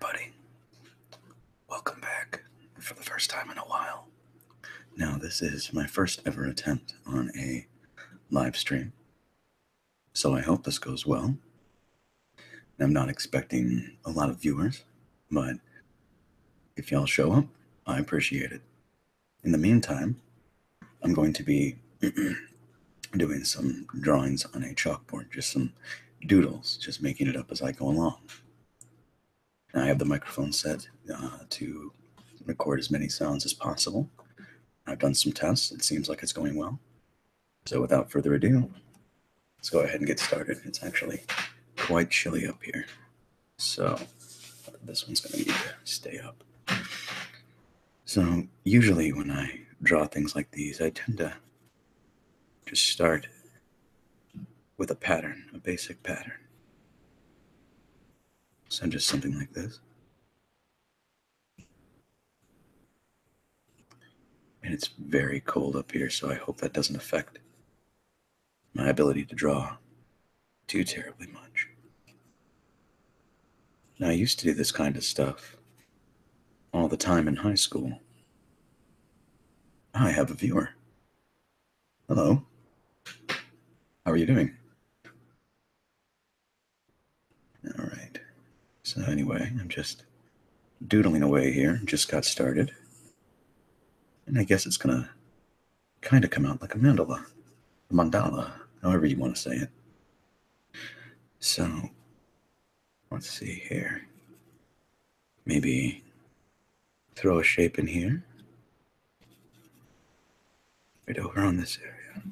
everybody. Welcome back for the first time in a while. Now, this is my first ever attempt on a live stream, so I hope this goes well. I'm not expecting a lot of viewers, but if y'all show up, I appreciate it. In the meantime, I'm going to be doing some drawings on a chalkboard, just some doodles, just making it up as I go along. I have the microphone set to record as many sounds as possible. I've done some tests. It seems like it's going well. So without further ado, let's go ahead and get started. It's actually quite chilly up here. So this one's going to need to stay up. So usually when I draw things like these, I tend to just start with a pattern, a basic pattern. So just something like this. And it's very cold up here, so I hope that doesn't affect my ability to draw too terribly much. Now, I used to do this kind of stuff all the time in high school. I have a viewer. Hello. How are you doing? All right. So anyway, I'm just doodling away here. Just got started. And I guess it's going to kind of come out like a mandala, however you want to say it. So, let's see here. Maybe throw a shape in here. Right over on this area.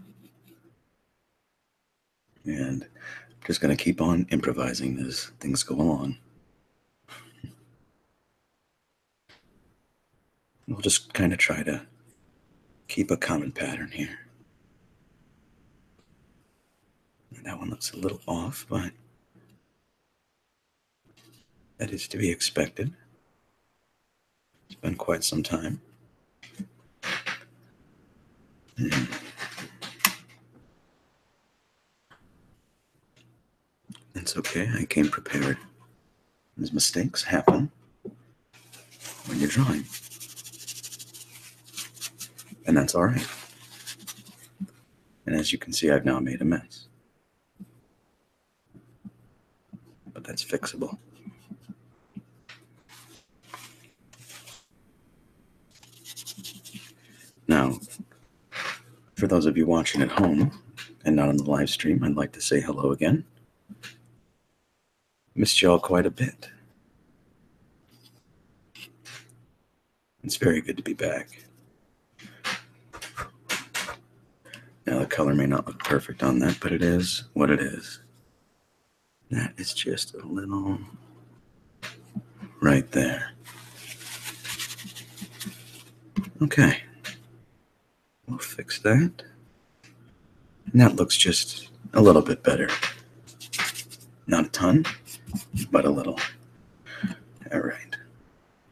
And I'm just going to keep on improvising as things go along. We'll just kind of try to keep a common pattern here. And that one looks a little off, but that is to be expected. It's been quite some time. It's okay, I came prepared. These mistakes happen when you're drawing. And that's all right. And as you can see, I've now made a mess. But that's fixable. Now, for those of you watching at home and not on the live stream, I'd like to say hello again. Missed y'all quite a bit. It's very good to be back. Now, the color may not look perfect on that, but it is what it is. That is just a little right there. Okay. We'll fix that. And that looks just a little bit better. Not a ton, but a little. All right.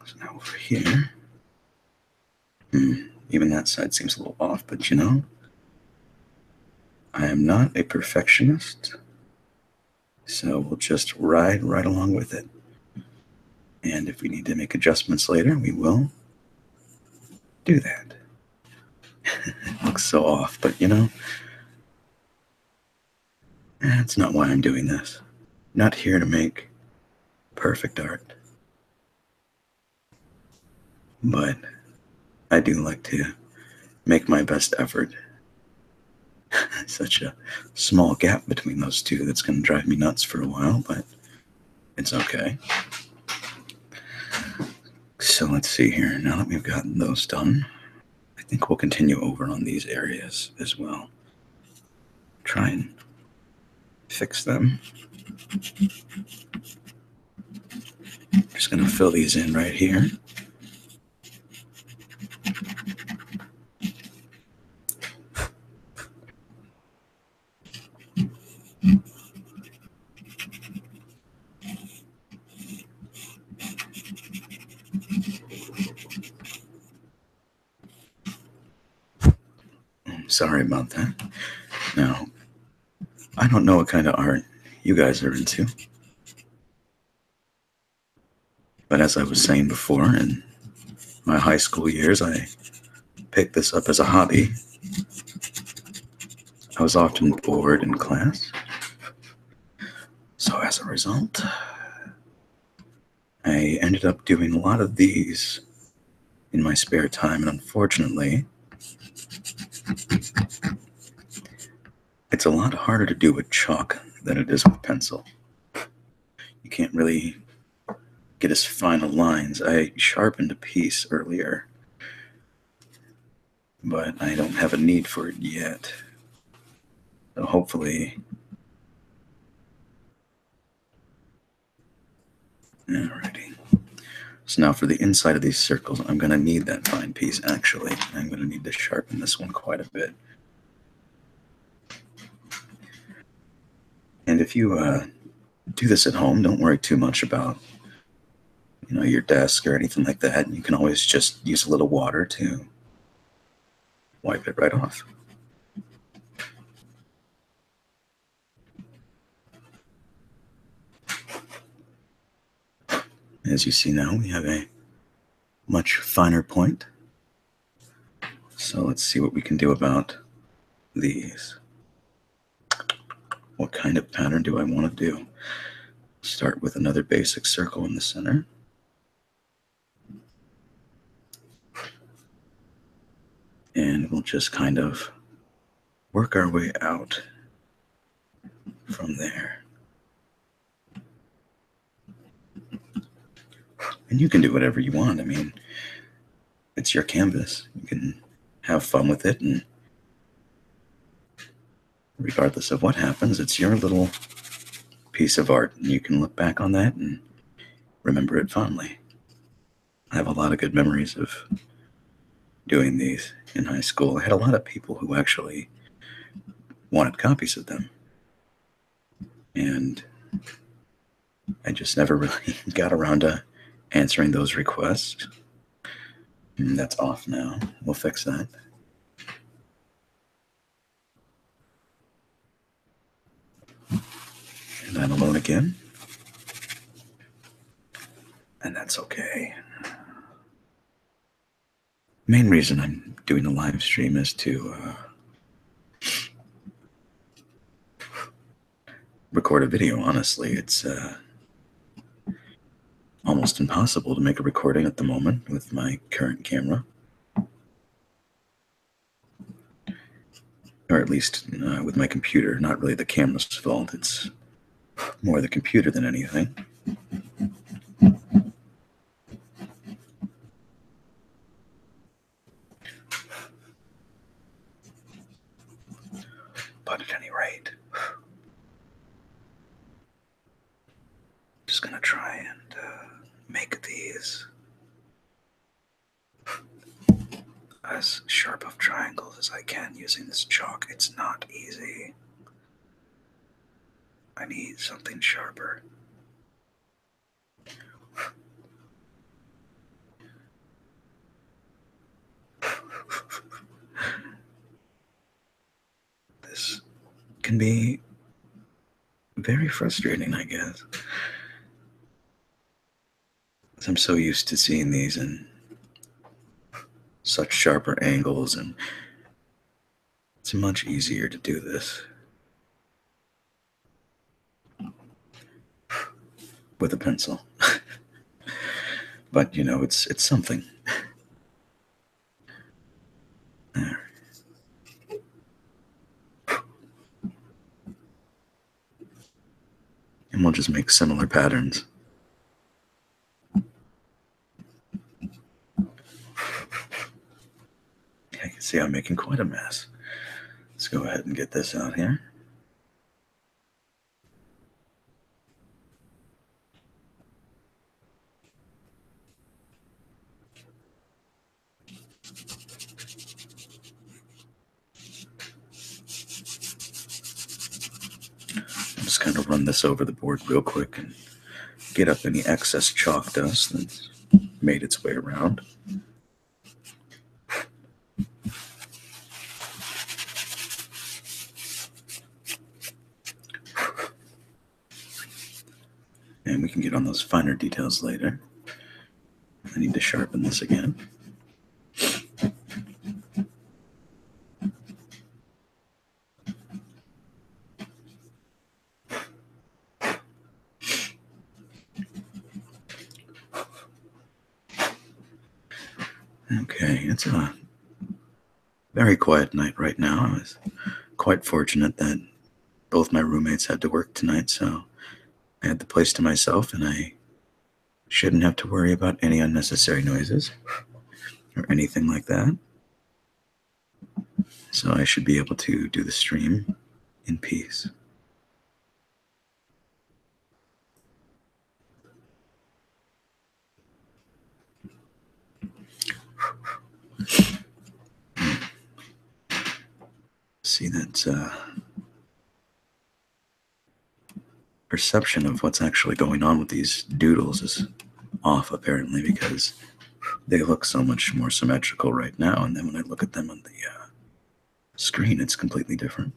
So now over here. Even that side seems a little off, but you know, I am not a perfectionist, so we'll just ride right along with it. And if we need to make adjustments later, we will do that. It looks so off, but you know, that's not why I'm doing this. I'm not here to make perfect art. But I do like to make my best effort. Such a small gap between those two that's going to drive me nuts for a while, but it's okay. So let's see here. Now that we've gotten those done, I think we'll continue over on these areas as well. Try and fix them. Just going to fill these in right here. Sorry about that. Now, I don't know what kind of art you guys are into. But as I was saying before, in my high school years, I picked this up as a hobby. I was often bored in class, so as a result, I ended up doing a lot of these in my spare time, and unfortunately, it's a lot harder to do with chalk than it is with pencil. You can't really get as fine of lines. I sharpened a piece earlier, but I don't have a need for it yet. So hopefully... Alrighty. So now for the inside of these circles, I'm going to need that fine piece, actually. I'm going to need to sharpen this one quite a bit. And if you do this at home, don't worry too much about your desk or anything like that. You can always just use a little water to wipe it right off. As you see now, we have a much finer point. So let's see what we can do about these. What kind of pattern do I want to do? Start with another basic circle in the center. And we'll just kind of work our way out from there. And you can do whatever you want. I mean, it's your canvas. You can have fun with it, and regardless of what happens, it's your little piece of art, and you can look back on that and remember it fondly. I have a lot of good memories of doing these in high school. I had a lot of people who actually wanted copies of them, and I just never really got around to answering those requests. And that's off now. We'll fix that. And I'm alone again. And that's okay. Main reason I'm doing a live stream is to record a video. Honestly, it's almost impossible to make a recording at the moment with my current camera. Or at least with my computer. Not really the camera's fault. It's more the computer than anything. But at any rate, just gonna try and make these as sharp of triangles as I can using this chalk. It's not easy. I need something sharper. This can be very frustrating, I guess. I'm so used to seeing these in such sharper angles, and it's much easier to do this with a pencil. But it's something. There. And we'll just make similar patterns. I can see I'm making quite a mess. Let's go ahead and get this out here. I'm just going to run this over the board real quick and get up any excess chalk dust that's made its way around. And we can get on those finer details later. I need to sharpen this again. Okay, it's a very quiet night right now. I was quite fortunate that both my roommates had to work tonight, so I had the place to myself, and I shouldn't have to worry about any unnecessary noises or anything like that. So I should be able to do the stream in peace. See, that perception of what's actually going on with these doodles is off, apparently, because they look so much more symmetrical right now, and then when I look at them on the screen, it's completely different.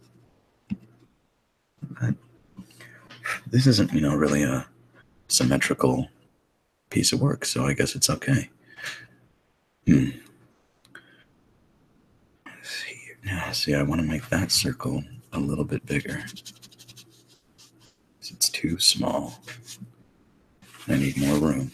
But this isn't, really a symmetrical piece of work, so I guess it's okay. Let's see. Now, see, I want to make that circle a little bit bigger. It's too small. I need more room.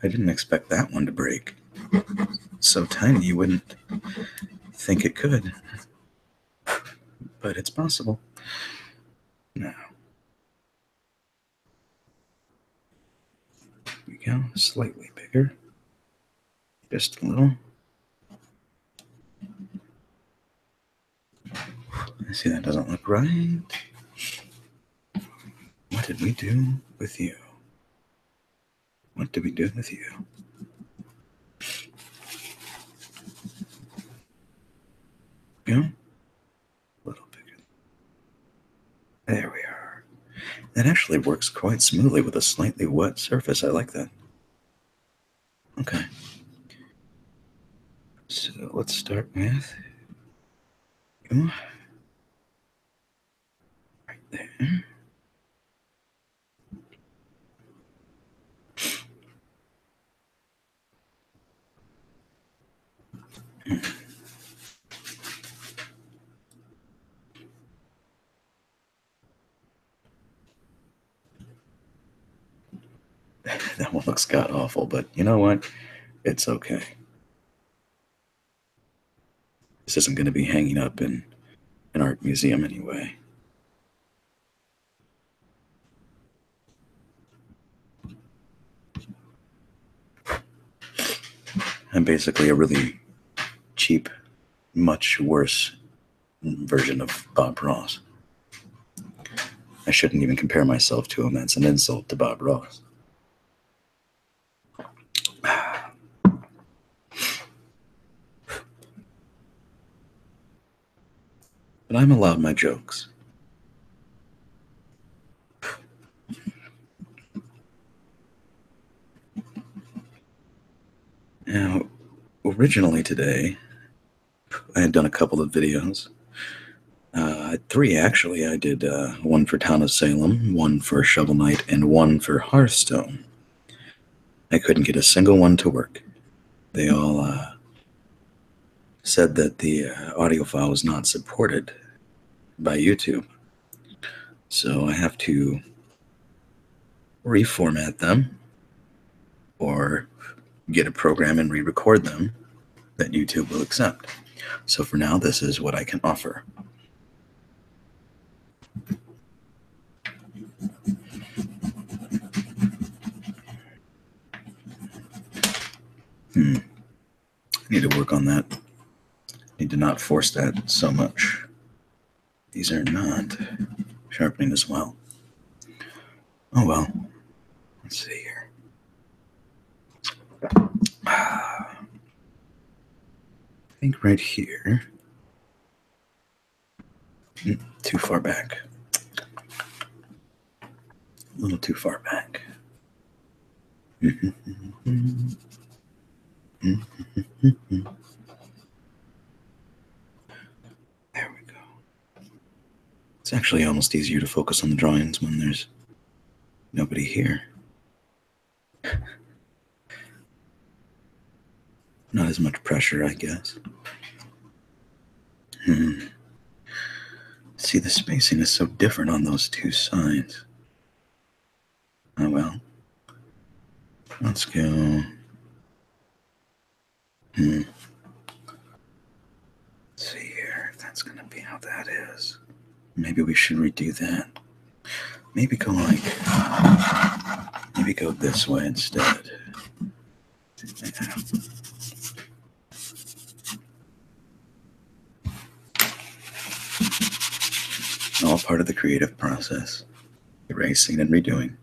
I didn't expect that one to break. It's so tiny you wouldn't think it could. But it's possible. Now, here we go. Slightly bigger. Just a little. I see that doesn't look right. What did we do with you? What did we do with you? Go. A little bigger. There we are. That actually works quite smoothly with a slightly wet surface. I like that. Okay. So let's start with right there. That one looks god awful, but you know what? It's okay. This isn't going to be hanging up in an art museum anyway. I'm basically a really cheap, much worse version of Bob Ross. I shouldn't even compare myself to him. That's an insult to Bob Ross. But I'm allowed my jokes. Now, originally today, I had done a couple of videos. 3 actually. I did one for Town of Salem, one for Shovel Knight, and one for Hearthstone. I couldn't get a single one to work. They all said that the audio file was not supported by YouTube. So I have to reformat them or get a program and re-record them that YouTube will accept. So for now, this is what I can offer. I need to work on that. Need to not force that so much. These are not sharpening as well. Oh well. Let's see here. I think right here. Too far back. A little too far back. There we go. It's actually almost easier to focus on the drawings when there's nobody here. Not as much pressure, I guess. See, the spacing is so different on those two sides. Oh well. Let's go. Let's see here if that's going to be how that is. Maybe we should redo that. Maybe go this way instead. Yeah. All part of the creative process. Erasing and redoing.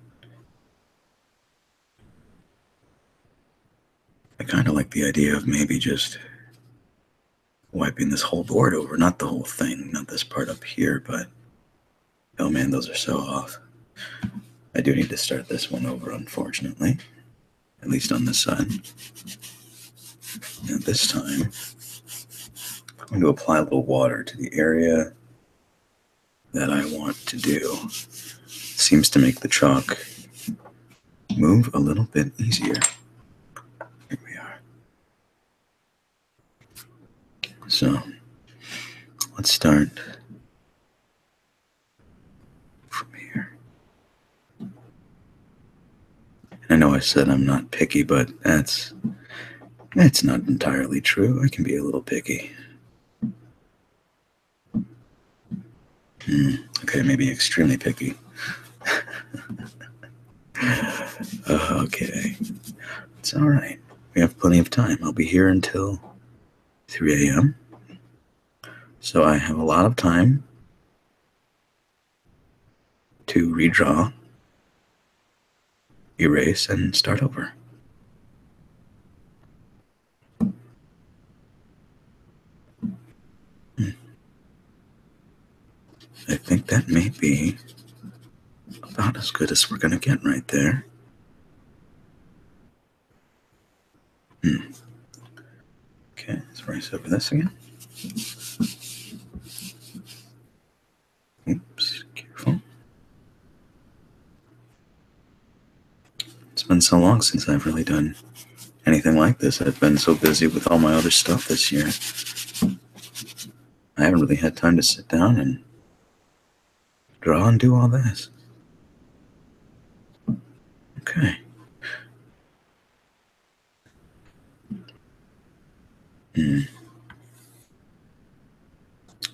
I kind of like the idea of maybe just wiping this whole board over. Not the whole thing, not this part up here, but oh man, those are so off. I do need to start this one over, unfortunately. At least on this side. And this time, I'm going to apply a little water to the area that I want to do. Seems to make the chalk move a little bit easier. Here we are. So, let's start from here. I know I said I'm not picky, but that's not entirely true. I can be a little picky. Okay, maybe extremely picky. Okay. It's all right. We have plenty of time. I'll be here until 3 a.m. So I have a lot of time to redraw, erase, and start over. I think that may be about as good as we're going to get right there. Okay, let's erase over this again. Oops, careful. It's been so long since I've really done anything like this. I've been so busy with all my other stuff this year. I haven't really had time to sit down and draw and do all this. Okay.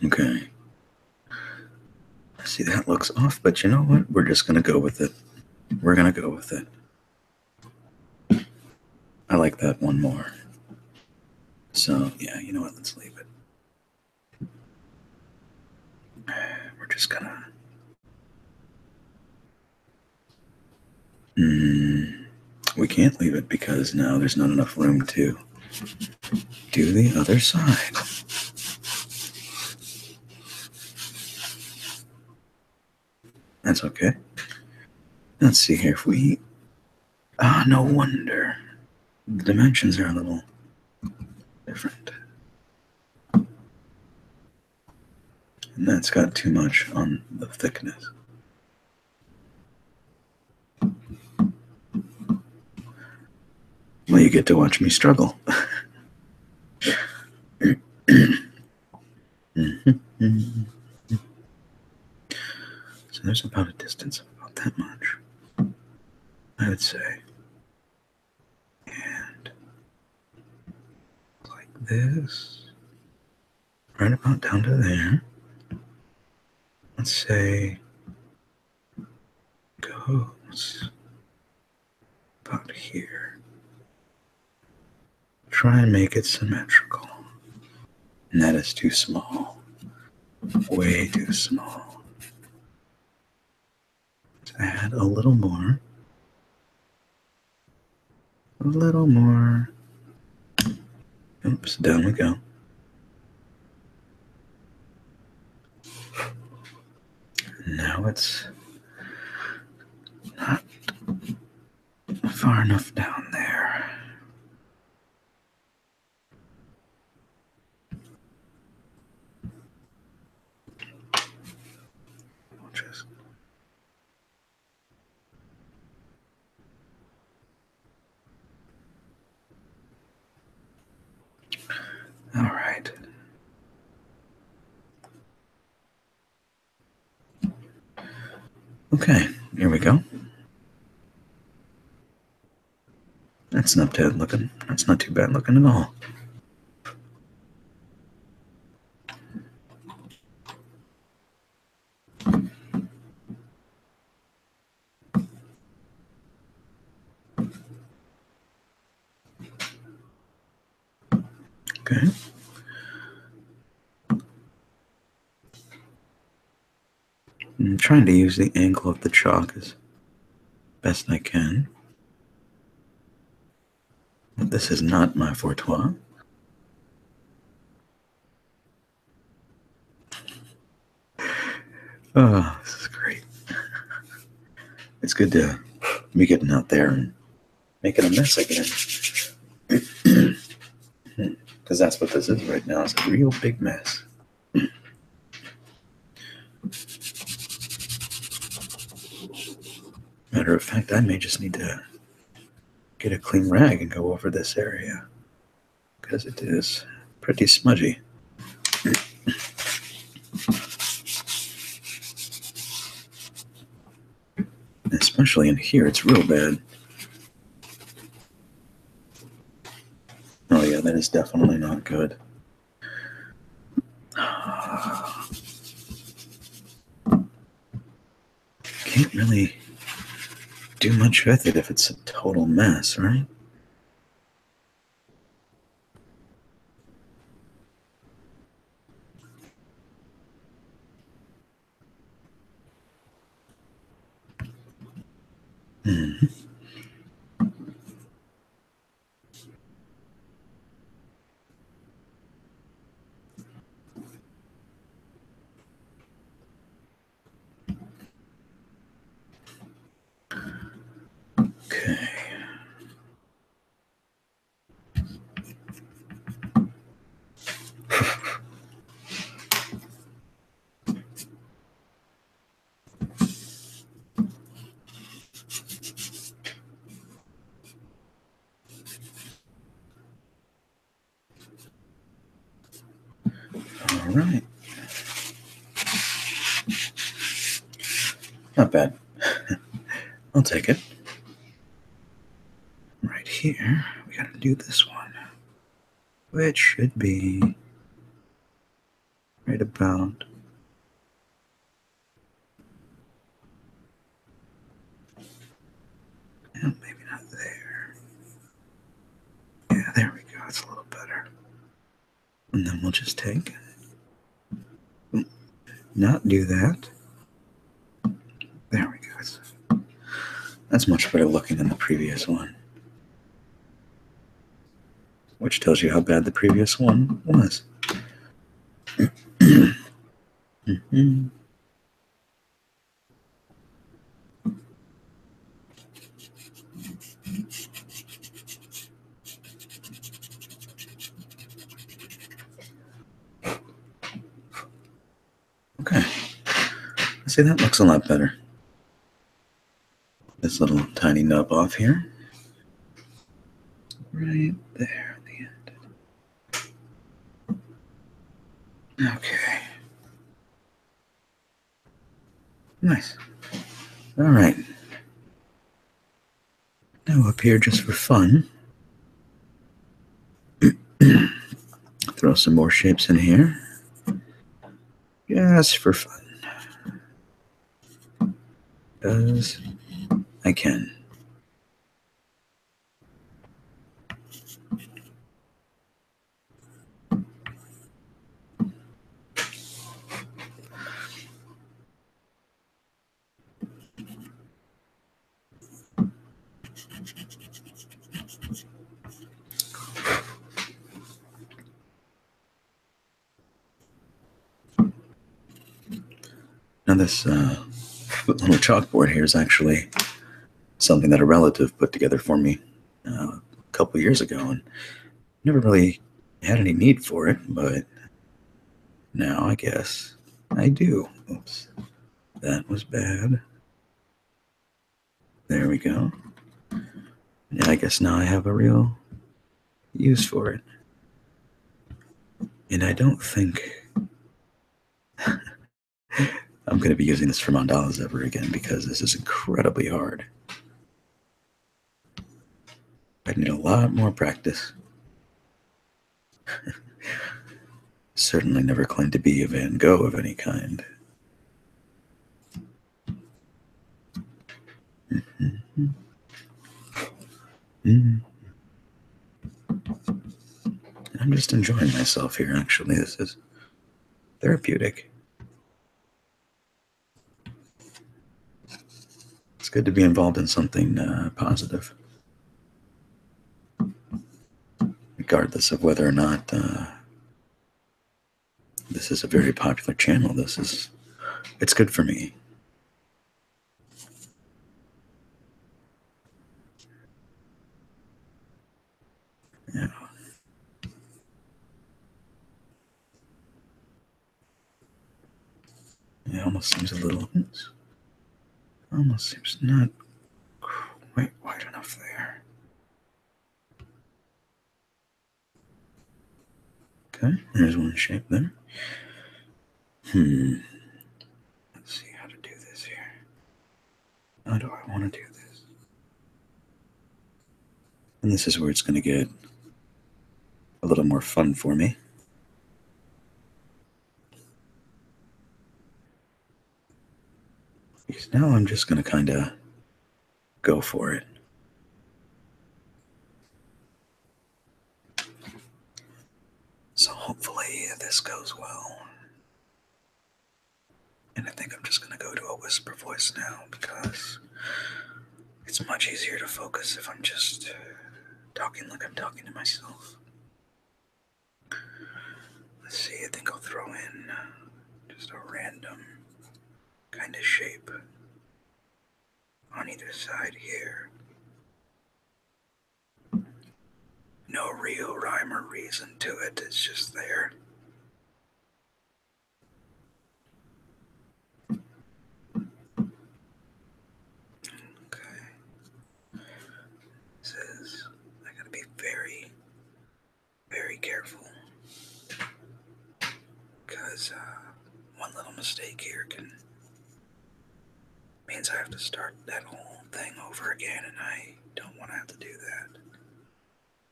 Okay. See, that looks off, but you know what? We're just going to go with it. We're going to go with it. I like that one more. So, yeah, you know what? Let's leave it. We're just going to... We can't leave it because now there's not enough room to do the other side. That's okay. Let's see here if we... no wonder. The dimensions are a little different. And that's got too much on the thickness. Well, you get to watch me struggle. So there's about a distance of about that much, I would say. And like this, right about down to there. Let's say goes about here. Try and make it symmetrical. And that is too small. Way too small. Let's add a little more. A little more. Oops, down we go. Now it's Not far enough down there. Just all right. Okay, here we go. That's not bad looking. That's not too bad looking at all. Okay. I'm trying to use the angle of the chalk as best I can. But this is not my forte. Oh, this is great. It's good to be getting out there and making a mess again. Because that's what this is right now. It's a real big mess. Matter of fact, I may just need to get a clean rag and go over this area. Because it is pretty smudgy. Especially in here, it's real bad. Oh yeah, that is definitely not good. Can't really do much with it if it's a total mess, right? Mm-hmm. Okay. All right. Not bad. I'll take it. Right here, we gotta do this one, which should be right about maybe not there. Yeah, there we go. It's a little better. And then we'll just take, not do that. There we go. That's much better looking than the previous one. Which tells you how bad the previous one was. Mm-hmm. Okay. See, that looks a lot better. This little tiny nub off here. Right there at the end. Okay. Nice. All right. Now up here just for fun. Throw some more shapes in here. Just for fun. As I can. Now this little chalkboard here is actually something that a relative put together for me a couple years ago, and never really had any need for it, but now I guess I do. Oops, that was bad. There we go. Yeah, I guess now I have a real use for it. And I don't think I'm going to be using this for mandalas ever again because this is incredibly hard. I need a lot more practice. Certainly never claimed to be a Van Gogh of any kind. I'm just enjoying myself here, actually. This is therapeutic. It's good to be involved in something positive, regardless of whether or not this is a very popular channel. It's good for me. Yeah. It almost seems a little, almost seems not quite wide enough there. Okay, there's one shape there. Let's see how to do this here. How do I want to do this? And this is where it's going to get a little more fun for me. Because now I'm just going to kind of go for it. So hopefully this goes well. And I think I'm just going to go to a whisper voice now because it's much easier to focus if I'm just talking like I'm talking to myself. Let's see, I think I'll throw in just a random kind of shape on either side here. No real rhyme or reason to it, it's just there. Okay. This is, I gotta be very, very careful. Because one little mistake here means I have to start that whole thing over again, and I don't want to have to do that.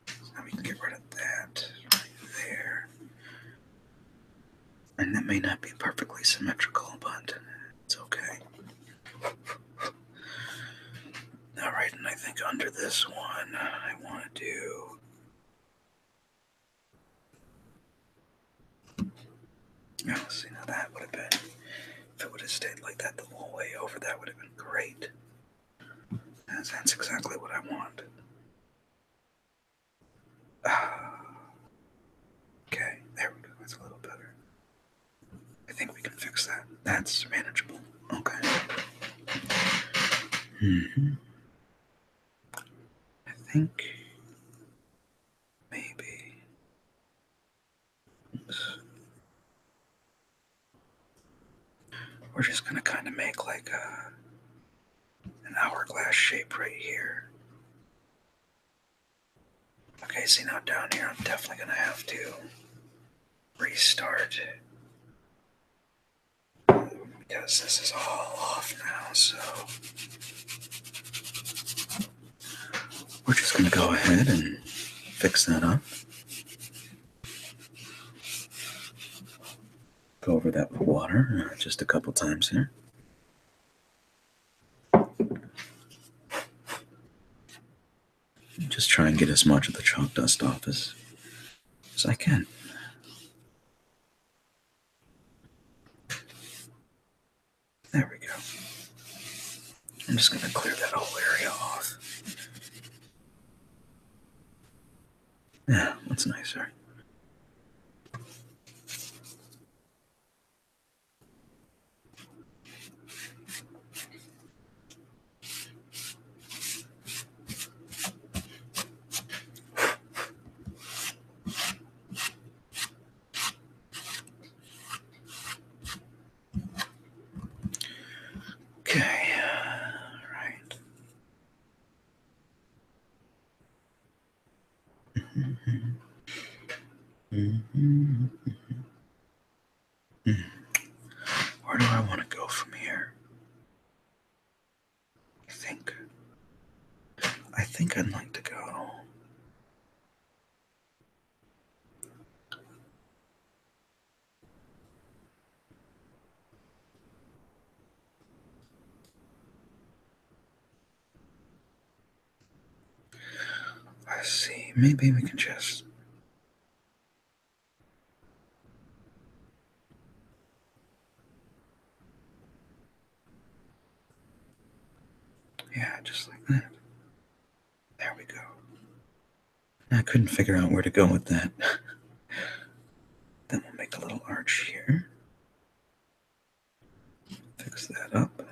So now we can get rid of that right there. And that may not be perfectly symmetrical, but it's okay. Alright, and I think under this one, I want to do... Oh, see, now that would have been... If it would have stayed like that the whole way over, that would have been great. That's exactly what I want. Okay, there we go. That's a little better. I think we can fix that. That's manageable. Okay. I think maybe. Oops. We're just gonna kind of make like an hourglass shape right here. Okay, see now down here, I'm definitely gonna have to restart because this is all off now, so we're just gonna go ahead and fix that up. Go over that with water just a couple times here. Just try and get as much of the chalk dust off as I can. There we go. I'm just going to clear that whole area off. Yeah, that's nicer. Okay. Right. Where do I want to go from here? I think I'd like to go. Let's see. Maybe we can just. Yeah, just like that. There we go. I couldn't figure out where to go with that. Then we'll make a little arch here. Fix that up.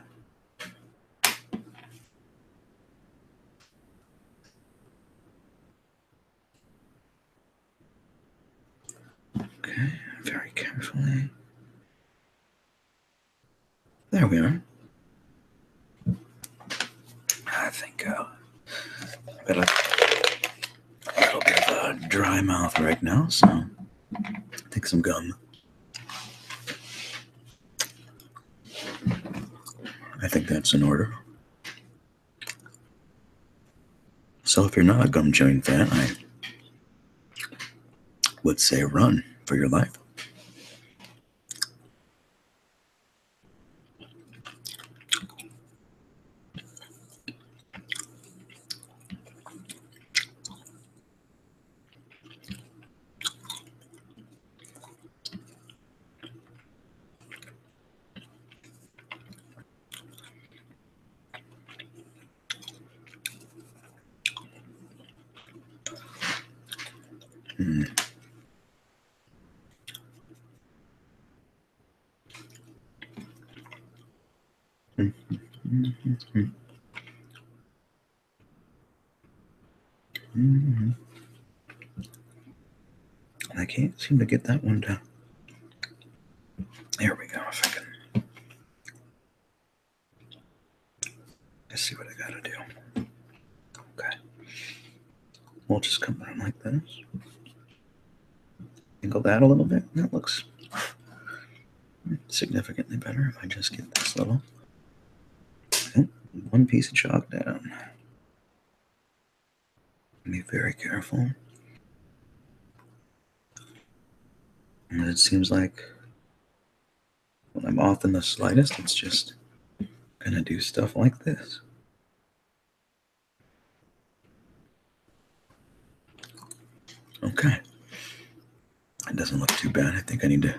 Okay, very carefully. There we are. I think I've got a little bit of a dry mouth right now, so take some gum. I think that's in order. So if you're not a gum chewing fan, I would say run for your life. Mm. I can't seem to get that one down. There we go. If I can. Let's see what I gotta do. Okay. We'll just come down like this. Angle that a little bit. That looks significantly better if I just get this little one piece of chalk down. Be very careful. And it seems like when I'm off in the slightest, it's just gonna do stuff like this. Okay. It doesn't look too bad. I think I need to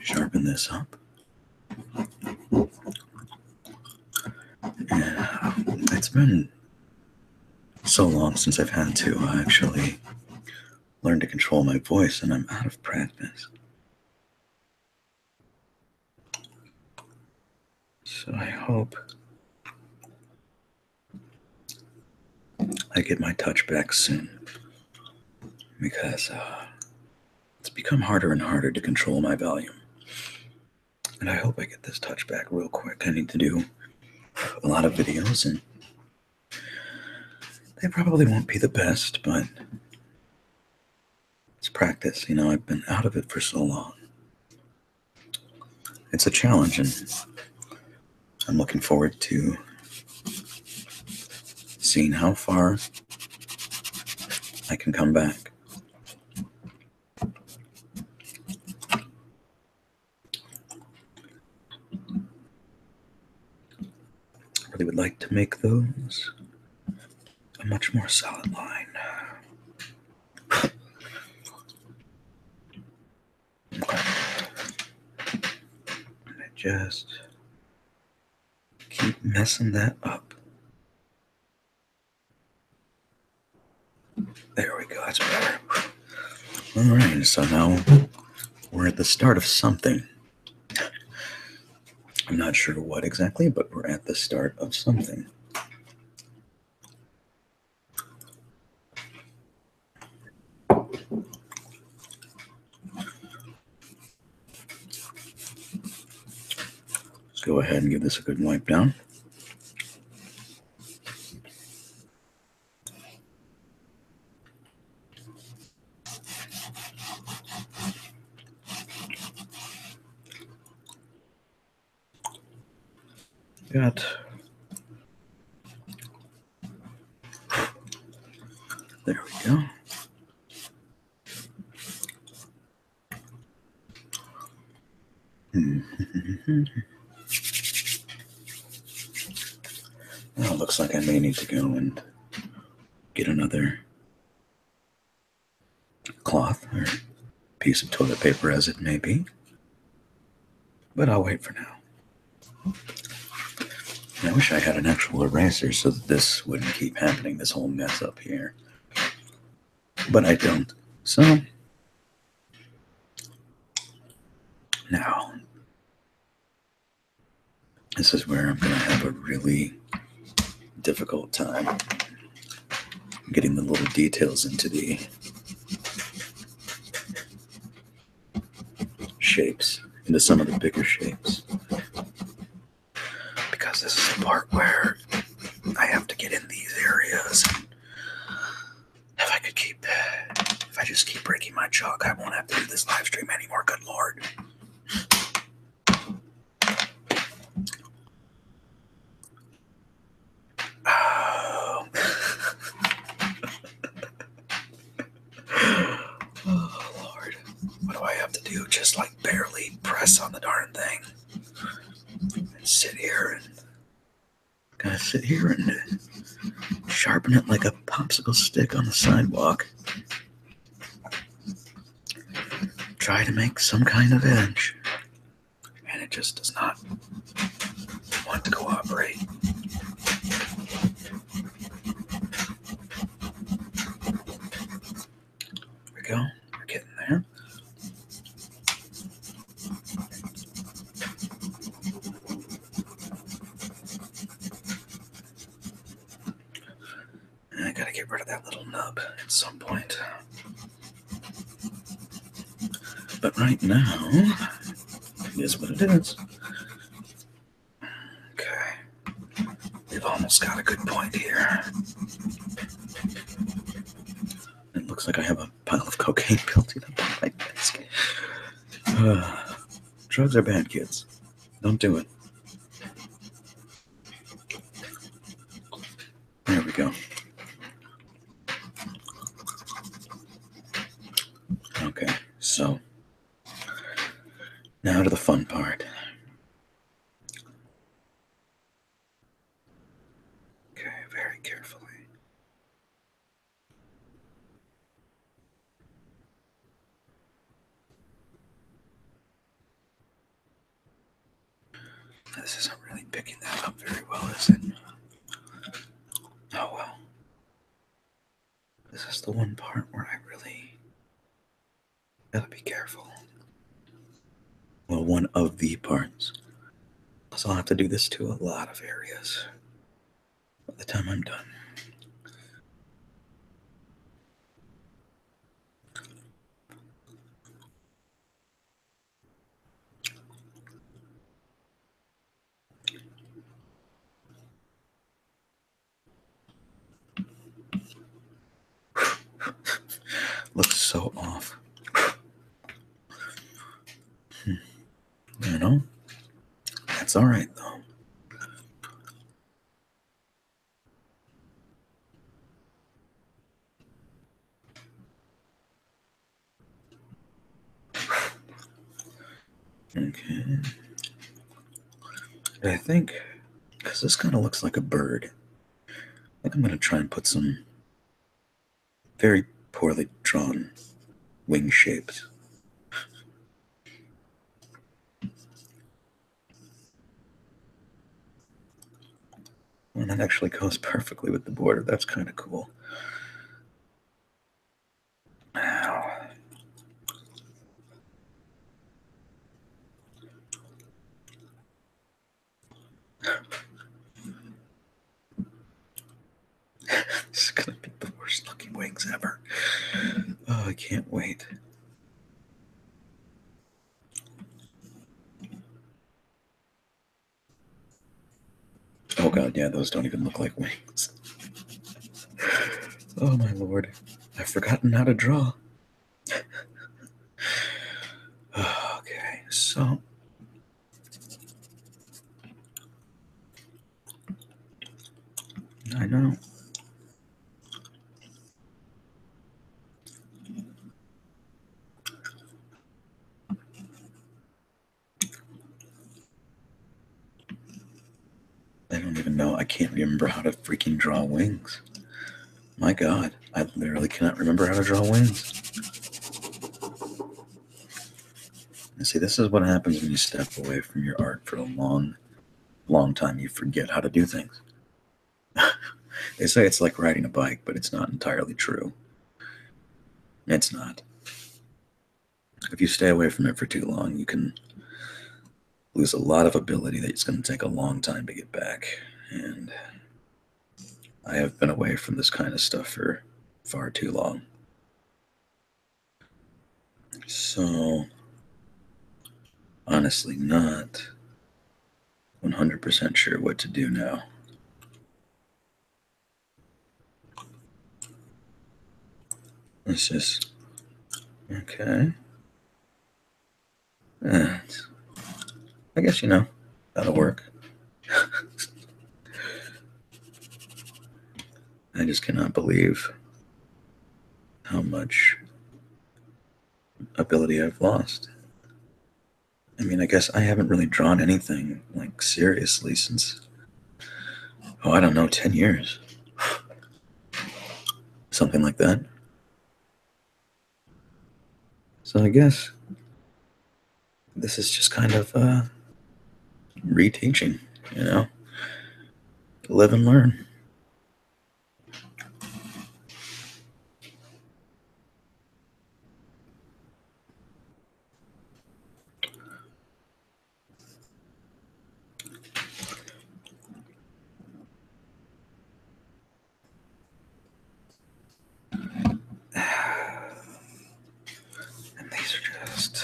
sharpen this up. Yeah, it's been so long since I've had to actually learn to control my voice, and I'm out of practice. So I hope I get my touch back soon, because it's become harder and harder to control my volume. And I hope I get this touch back real quick. I need to do a lot of videos, and they probably won't be the best, but it's practice. You know, I've been out of it for so long. It's a challenge, and I'm looking forward to seeing how far I can come back. I really would like to make those a much more solid line. Okay. And I just keep messing that up. There we go, that's better. Alright, so now we're at the start of something. I'm not sure what exactly, but we're at the start of something. Let's go ahead and give this a good wipe down. Got there we go. Well, looks like I may need to go and get another cloth or piece of toilet paper, as it may be. But I'll wait for now. I wish I had an actual eraser so that this wouldn't keep happening, this whole mess up here. But I don't. So, now, this is where I'm going to have a really difficult time getting the little details into the shapes, into some of the bigger shapes. Because this is the part where I have to get in these areas. If I just keep breaking my chalk, I won't have to do this live stream anymore, good lord. Oh. Oh, Lord. What do I have to do? Just like barely press on the darn thing. And sit here and sharpen it like a popsicle stick on the sidewalk. Try to make some kind of edge. And it just does not want to cooperate. There we go. We're getting there. I gotta get rid of that little nub at some point. But right now, it is what it is. Okay. We've almost got a good point here. It looks like I have a pile of cocaine building up on my desk. Drugs are bad, kids. Don't do it. There we go. Okay, so now to the fun part. Okay, very carefully. This isn't really picking that up very well, is it? Oh well. This is the one part where I really gotta be careful. Well, one of the parts. So I'll have to do this to a lot of areas by the time I'm done. Looks so off. You know? That's alright, though. Okay. I think, because this kind of looks like a bird, I think I'm going to try and put some very poorly drawn wing shapes. And that actually goes perfectly with the border. That's kind of cool. Ow. This is going to be the worst looking wings ever. Oh, I can't wait. Oh god, yeah, those don't even look like wings. Oh my lord. I've forgotten how to draw. Okay, so I know. I don't even know. I can't remember how to freaking draw wings. My god, I literally cannot remember how to draw wings. And see, this is what happens when you step away from your art for a long, long time. You forget how to do things. They say it's like riding a bike, but it's not entirely true. It's not. If you stay away from it for too long, you can lose a lot of ability that it's going to take a long time to get back. And I have been away from this kind of stuff for far too long. So, honestly, not 100% sure what to do now. Let's just. Okay. I guess, that'll work. I just cannot believe how much ability I've lost. I mean, I guess I haven't really drawn anything, like, seriously since, I don't know, 10 years. Something like that. So I guess this is just kind of reteaching, live and learn. And these are just,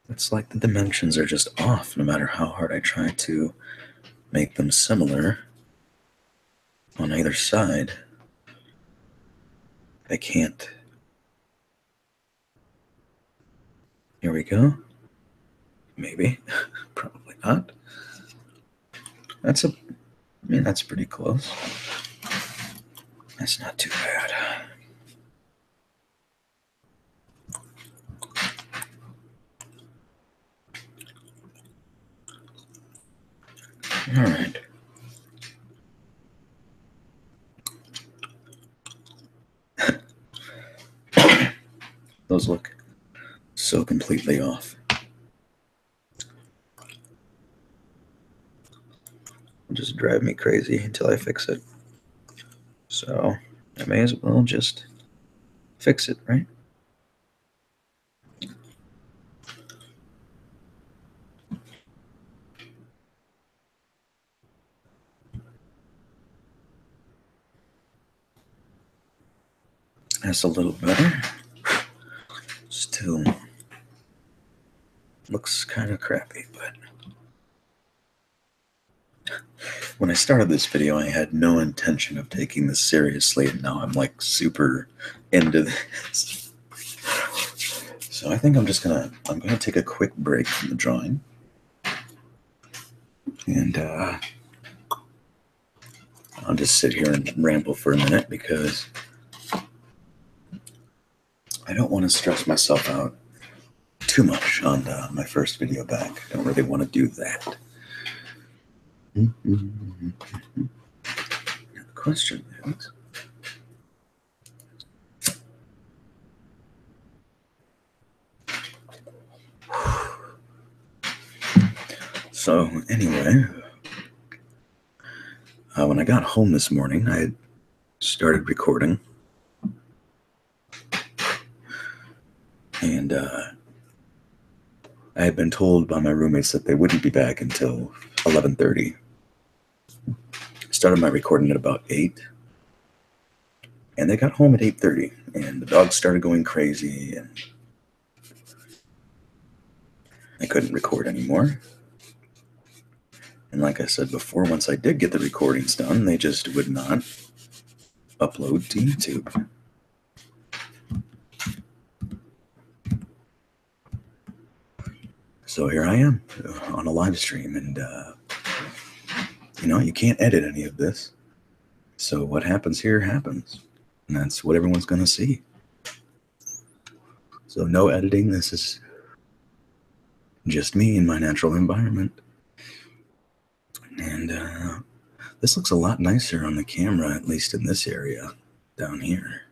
it's like the dimensions are just off no matter how hard I try to make them similar on either side. I can't. Here we go. Maybe. Probably not. That's pretty close. That's not too bad. All right. Those look so completely off. It'll just drive me crazy until I fix it. So I may as well just fix it, right? That's a little better. Still looks kind of crappy, but when I started this video, I had no intention of taking this seriously, and now I'm like super into this. So I think I'm gonna take a quick break from the drawing, and I'll just sit here and ramble for a minute because I don't want to stress myself out too much on my first video back. I don't really want to do that. The question is, so anyway, when I got home this morning, I had started recording, and I had been told by my roommates that they wouldn't be back until 11:30. I started my recording at about 8, and they got home at 8:30, and the dogs started going crazy, and I couldn't record anymore. And like I said before, once I did get the recordings done, they just would not upload to YouTube. So here I am on a live stream, and you can't edit any of this. So what happens here happens, and that's what everyone's going to see. So no editing. This is just me in my natural environment. And this looks a lot nicer on the camera, at least in this area down here.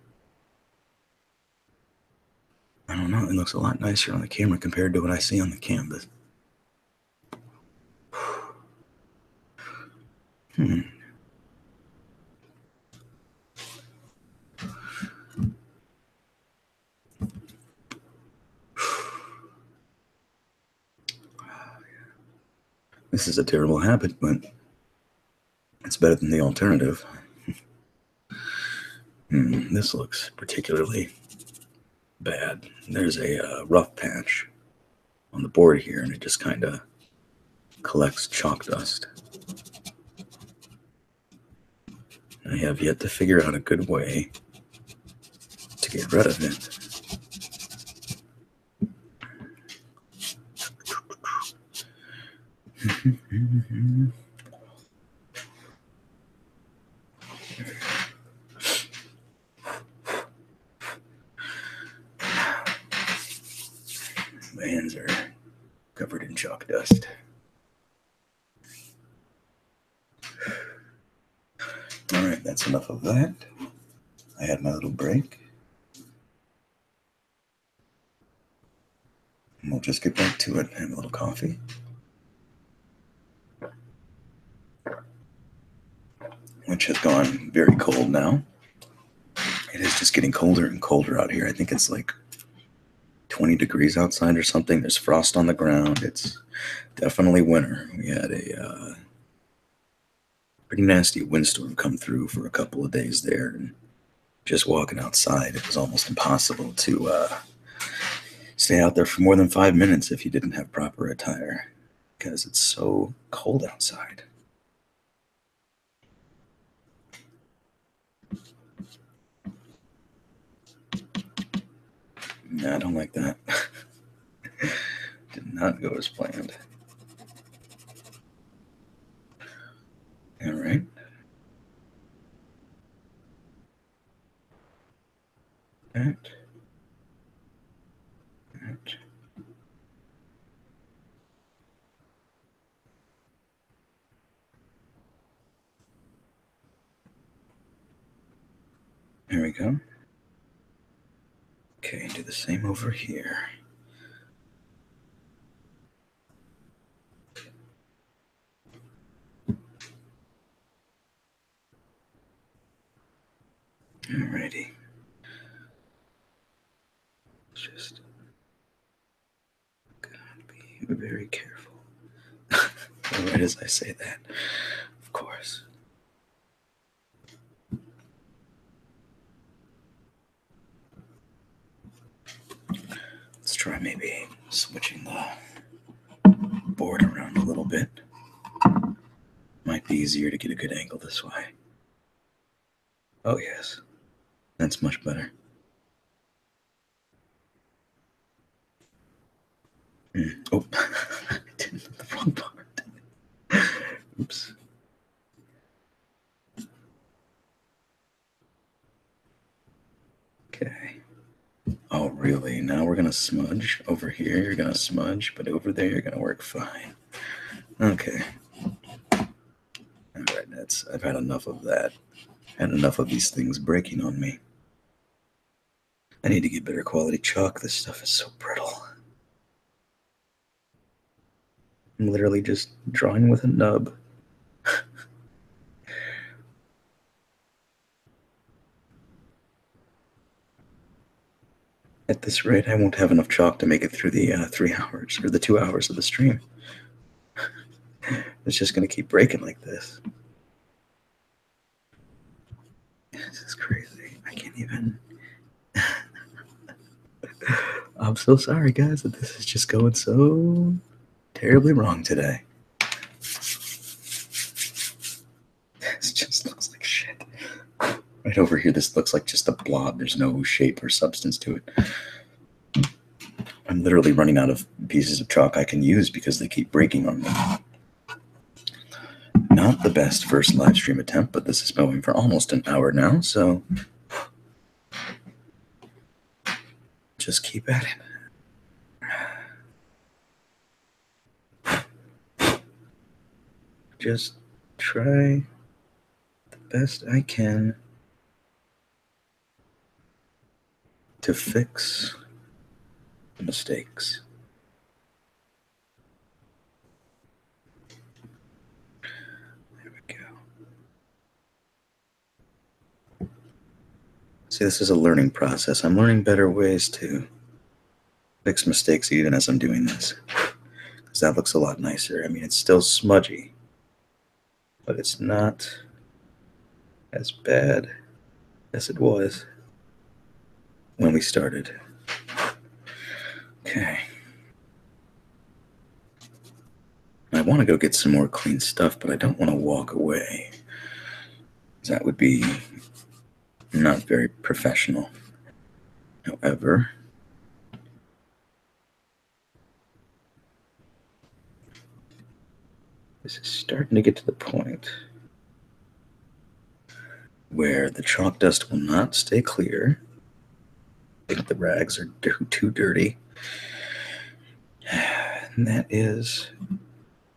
I don't know, it looks a lot nicer on the camera compared to what I see on the canvas. This is a terrible habit, but it's better than the alternative. This looks particularly bad. There's a rough patch on the board here, and it just kind of collects chalk dust. I have yet to figure out a good way to get rid of it. My hands are covered in chalk dust. All right, that's enough of that. I had my little break. And we'll just get back to it. Have a little coffee. Which has gone very cold now. It is just getting colder and colder out here. I think it's like 20 degrees outside or something. There's frost on the ground. It's definitely winter. We had a pretty nasty windstorm come through for a couple of days there. And just walking outside, it was almost impossible to stay out there for more than 5 minutes if you didn't have proper attire, because it's so cold outside. No, I don't like that. Did not go as planned. All right. That. There we go. Okay, do the same over here. Alrighty. Just gotta be very careful. Right as I say that, of course. Let's try maybe switching the board around a little bit. Might be easier to get a good angle this way. Oh yes, that's much better. Oh, I did the wrong part. Oops. Okay. Oh, really? Now we're gonna smudge. Over here, you're gonna smudge, but over there, you're gonna work fine. Okay. All right, I've had enough of that. Had enough of these things breaking on me. I need to get better quality chalk. This stuff is so brittle. I'm literally just drawing with a nub. At this rate, I won't have enough chalk to make it through the 3 hours, or the 2 hours of the stream. It's just going to keep breaking like this. This is crazy. I can't even... I'm so sorry, guys, that this is just going so terribly wrong today. This looks like shit. Right over here, this looks like just a blob. There's no shape or substance to it. I'm literally running out of pieces of chalk I can use because they keep breaking on me. Not the best first live stream attempt, but this is going for almost an hour now, so just keep at it. Just try the best I can to fix the mistakes. There we go. See, this is a learning process. I'm learning better ways to fix mistakes even as I'm doing this. Because that looks a lot nicer. I mean, it's still smudgy, but it's not as bad as it was when we started. Okay. I want to go get some more clean stuff, but I don't want to walk away. That would be not very professional. However, this is starting to get to the point where the chalk dust will not stay clear. I think the rags are too dirty. And that is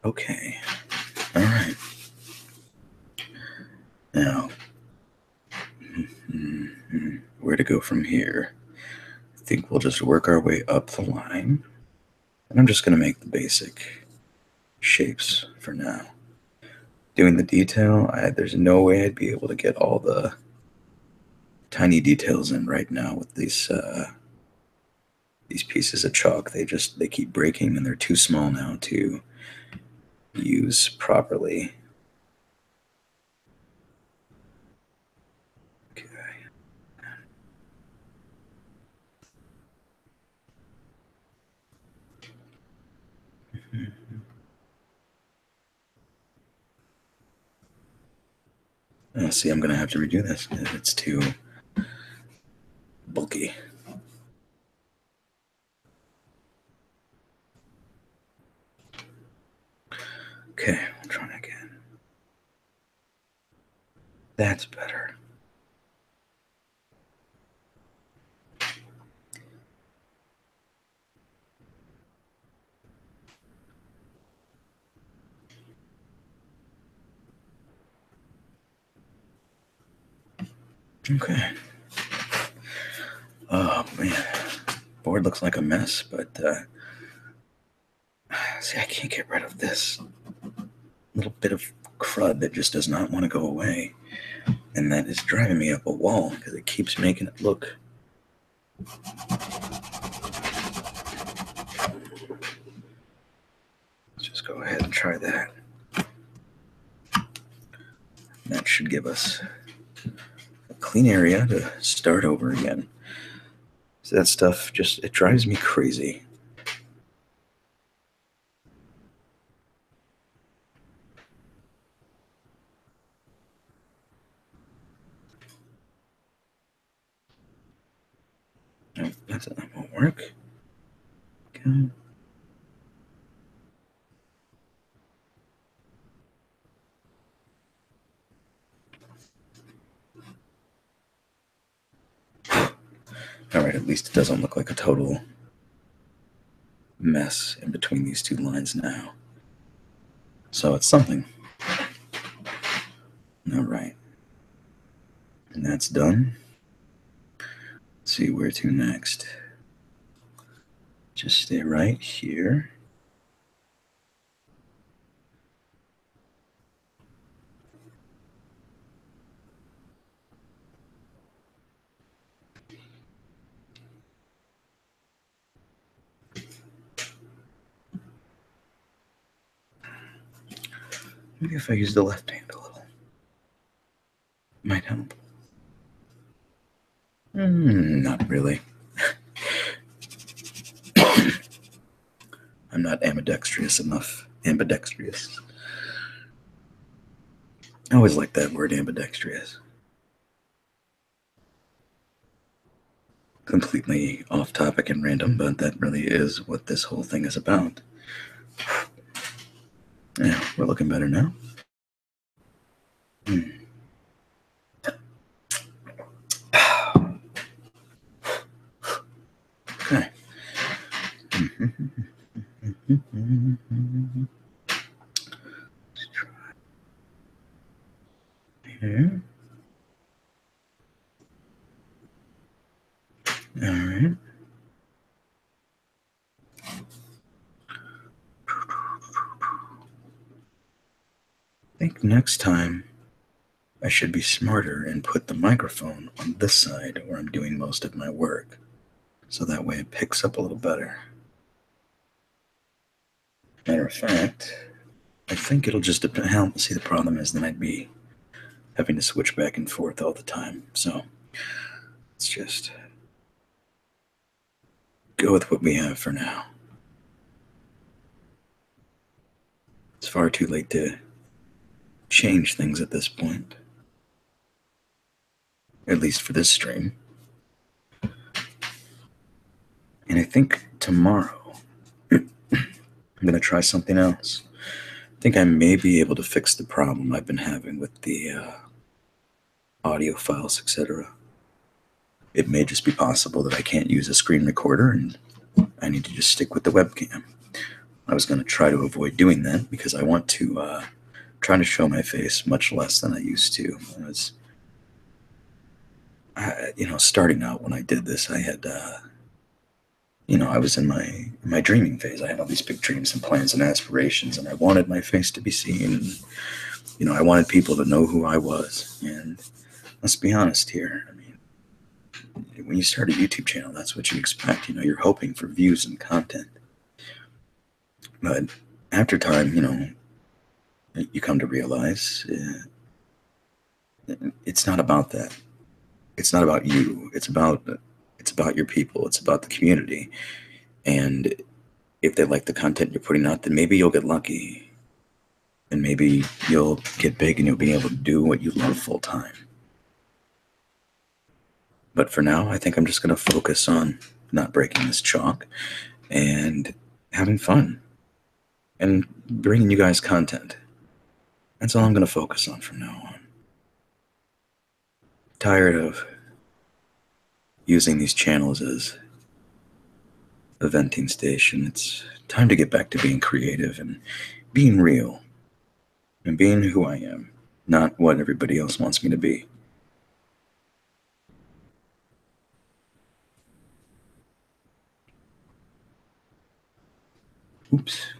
okay. All right. Now, where to go from here? I think we'll just work our way up the line. And I'm just going to make the basic shapes for now. Doing the detail, there's no way I'd be able to get all the tiny details in right now with these pieces of chalk. They keep breaking, and they're too small now to use properly. Okay. See, I'm going to have to redo this. It's too bulky. Okay, I'll try again. That's better. Okay. Oh, man. Board looks like a mess, but see, I can't get rid of this little bit of crud that just does not want to go away. And that is driving me up a wall because it keeps making it look. Let's just go ahead and try that. That should give us a clean area to start over again. So that stuff it drives me crazy. Oh, that won't work. Okay. Alright, at least it doesn't look like a total mess in between these two lines now. So it's something. Alright. And that's done. Let's see where to next. Just stay right here. Maybe if I use the left hand a little, might help. Not really. I'm not ambidextrous enough. Ambidextrous. I always like that word, ambidextrous. Completely off topic and random, but that really is what this whole thing is about. Yeah, we're looking better now. Hmm. Okay. Here. All right. I think next time I should be smarter and put the microphone on this side where I'm doing most of my work, so that way it picks up a little better. Matter of fact, I think it'll just depend. How, see, the problem is then I'd be having to switch back and forth all the time. So let's just go with what we have for now. It's far too late to change things at this point, at least for this stream. And I think tomorrow I'm going to try something else. I think I may be able to fix the problem I've been having with the audio files, etc. It may just be possible that I can't use a screen recorder and I need to just stick with the webcam. I was going to try to avoid doing that because I want to try to show my face much less than I used to. Starting out when I did this, I had, I was in my dreaming phase. I had all these big dreams and plans and aspirations, and I wanted my face to be seen. And, I wanted people to know who I was. And let's be honest here. I mean, when you start a YouTube channel, that's what you expect. You're hoping for views and content. But after time, you come to realize it's not about that. It's not about you. It's about your people. It's about the community. And if they like the content you're putting out, then maybe you'll get lucky. And maybe you'll get big and you'll be able to do what you love full time. But for now, I think I'm just going to focus on not breaking this chalk and having fun and bringing you guys content. That's all I'm going to focus on from now on. Tired of using these channels as a venting station. It's time to get back to being creative and being real and being who I am, not what everybody else wants me to be. Oops.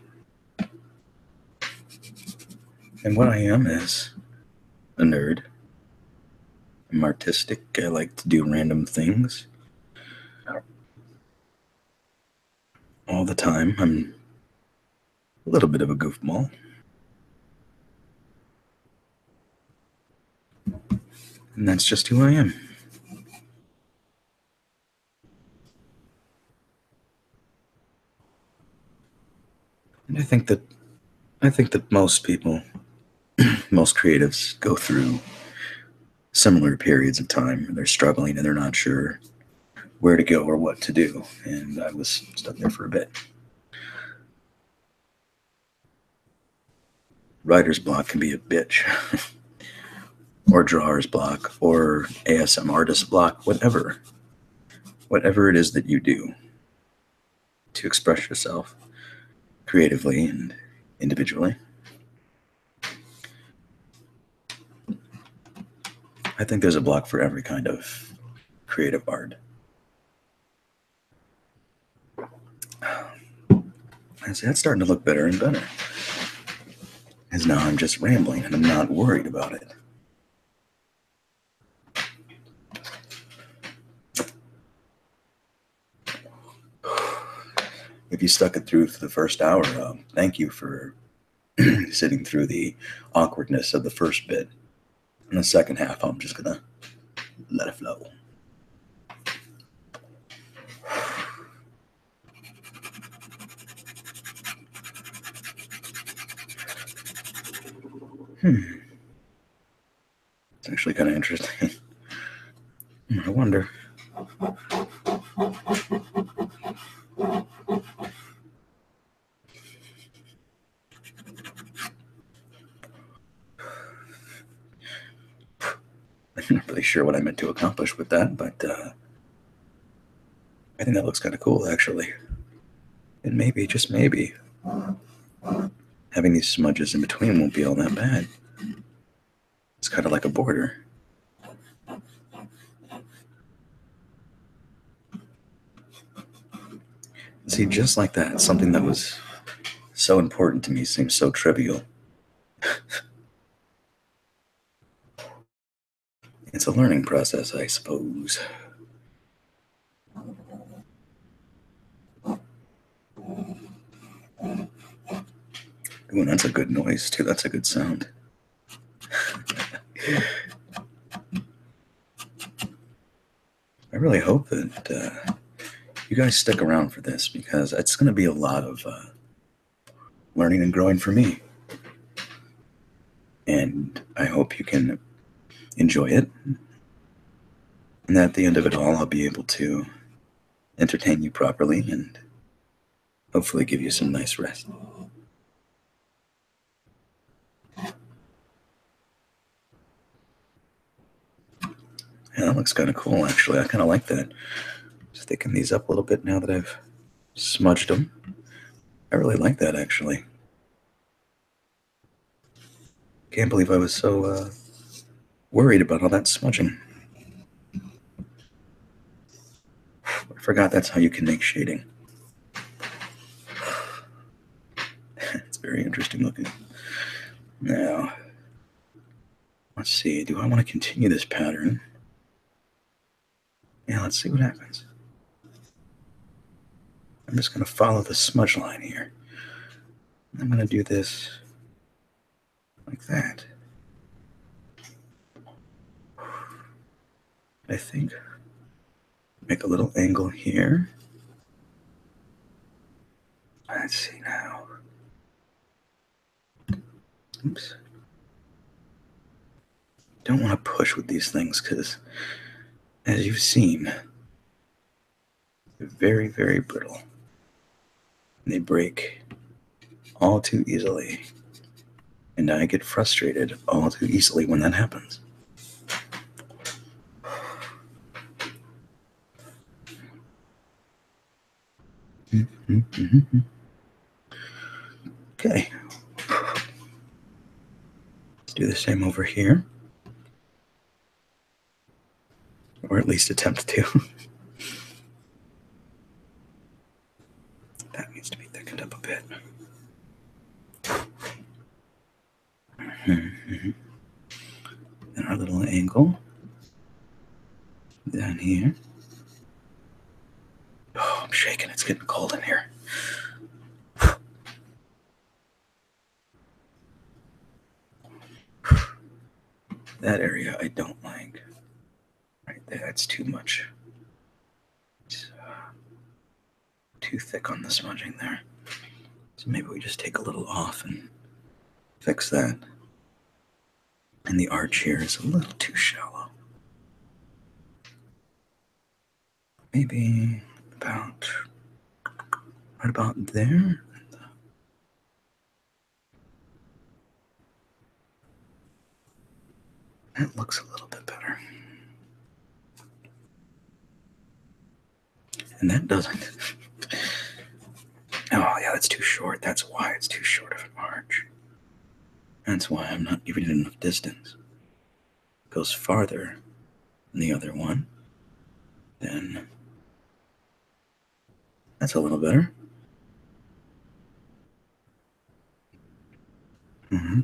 And what I am is a nerd. I'm artistic. I like to do random things all the time. I'm a little bit of a goofball. And that's just who I am. And I think that most people, most creatives go through similar periods of time where they're struggling and they're not sure where to go or what to do. And I was stuck there for a bit. Writer's block can be a bitch. Or drawer's block, or ASM artist block, whatever it is that you do to express yourself creatively and individually. I think there's a block for every kind of creative art. I see that's starting to look better and better. Because now I'm just rambling and I'm not worried about it. If you stuck it through for the first hour, thank you for sitting through the awkwardness of the first bit. In the second half, I'm just going to let it flow. It's actually kind of interesting. I wonder. I'm not really sure what I meant to accomplish with that, but I think that looks kind of cool, actually. And maybe, just maybe, having these smudges in between won't be all that bad. It's kind of like a border. See, just like that, something that was so important to me seems so trivial. It's a learning process, I suppose. Ooh, that's a good noise, too. That's a good sound. I really hope that you guys stick around for this, because it's going to be a lot of learning and growing for me. And I hope you can enjoy it. And at the end of it all, I'll be able to entertain you properly and hopefully give you some nice rest. Yeah, that looks kind of cool, actually. I kind of like that. Just thicking these up a little bit now that I've smudged them. I really like that, actually. Can't believe I was so worried about all that smudging. I forgot that's how you can make shading. It's very interesting looking. Now, let's see. Do I want to continue this pattern? Yeah, let's see what happens. I'm just going to follow the smudge line here. I'm going to do this like that. I think. Make a little angle here. Let's see now. Oops. Don't want to push with these things because, as you've seen, they're very, very brittle. And they break all too easily. And I get frustrated all too easily when that happens. Okay. Let's do the same over here. Or at least attempt to. That needs to be thickened up a bit. And our little angle down here. Oh, I'm shaking. It's getting cold in here. That area I don't like. Right there, that's too much. It's too thick on the smudging there. So maybe we just take a little off and fix that. And the arch here is a little too shallow. Maybe about right about there. That looks a little bit better. And that doesn't. Oh, yeah, that's too short. That's why it's too short of an arch. That's why I'm not giving it enough distance. It goes farther than the other one. Then that's a little better. Mm-hmm.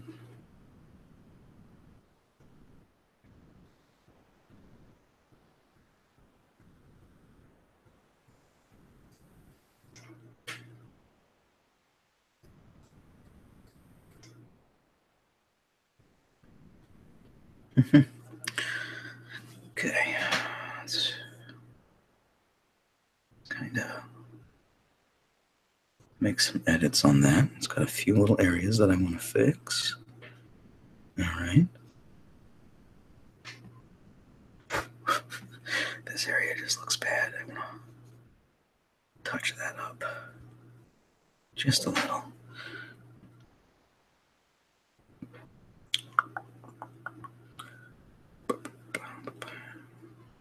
Okay. Let's kind of make some edits on that. It's got a few little areas that I want to fix. All right. This area just looks bad. I'm gonna touch that up just a little.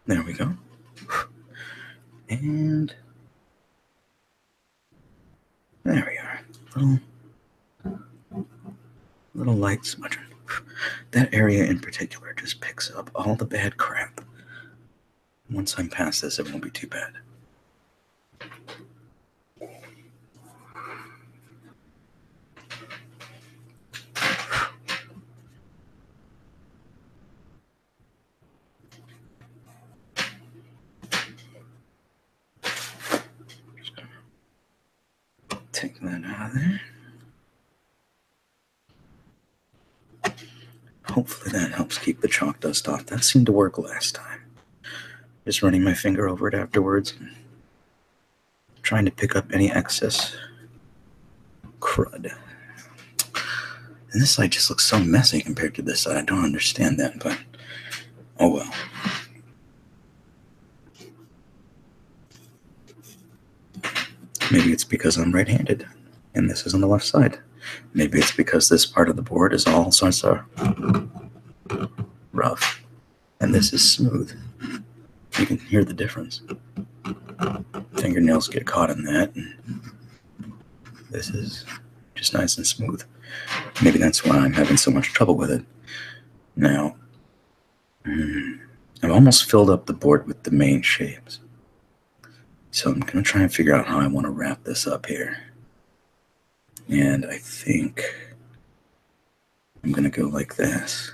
There we go. And there we are. Little light smudging. That area in particular just picks up all the bad crap. Once I'm past this, it won't be too bad. Just gonna take that out of there. Hopefully that helps keep the chalk dust off. That seemed to work last time. Just running my finger over it afterwards, and trying to pick up any excess crud. And this side just looks so messy compared to this side. I don't understand that, but oh well. Maybe it's because I'm right-handed and this is on the left side. Maybe it's because this part of the board is all sorts of rough and this is smooth. You can hear the difference. Fingernails get caught in that, and this is just nice and smooth. Maybe that's why I'm having so much trouble with it. Now, I've almost filled up the board with the main shapes. So I'm going to try and figure out how I want to wrap this up here. And I think I'm going to go like this.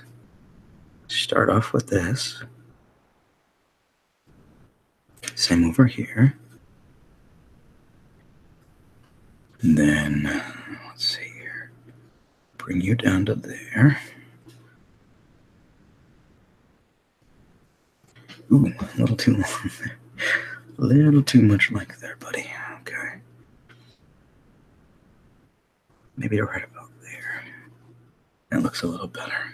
Start off with this. Same over here. And then, let's see here. Bring you down to there. Ooh, a little too long there. A little too much like there, buddy. Okay. Maybe right about there. That looks a little better.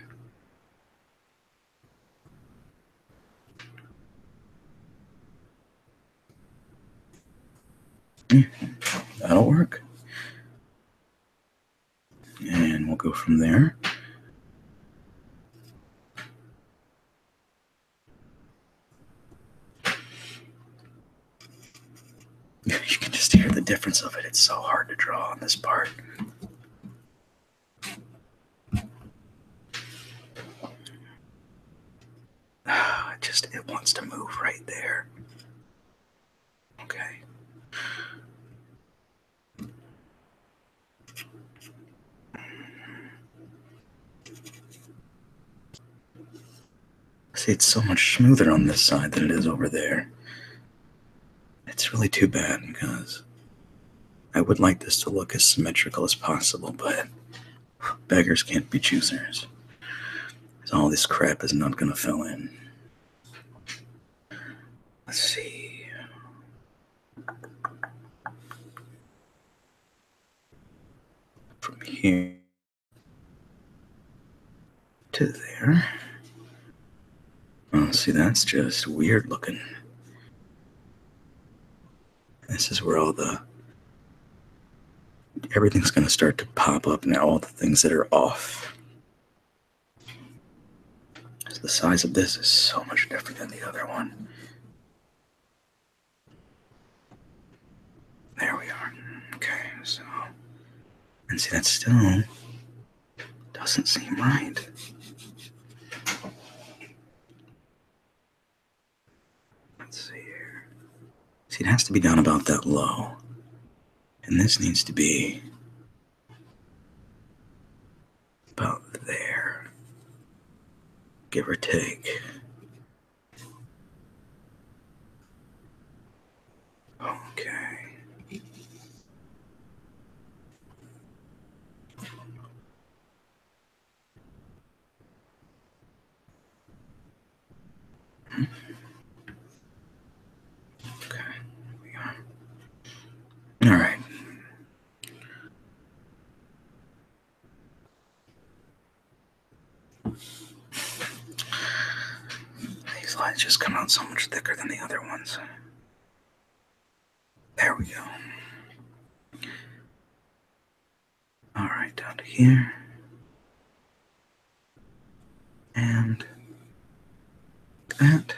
That'll work. And we'll go from there. You can just hear the difference of it. It's so hard to draw on this part. It wants to move right there. Okay. See, it's so much smoother on this side than it is over there. It's really too bad because I would like this to look as symmetrical as possible, but beggars can't be choosers. All this crap is not going to fill in. Let's see. From here to there. Oh, see, that's just weird looking. This is where everything's going to start to pop up now, all the things that are off. The size of this is so much different than the other one. There we are. Okay, so, and see, that still doesn't seem right. Let's see here. See, it has to be down about that low. And this needs to be about there. Give or take. Okay. Okay, here we are. All right. These lines just come out so much thicker than the other ones. There we go. Alright, down to here. And that.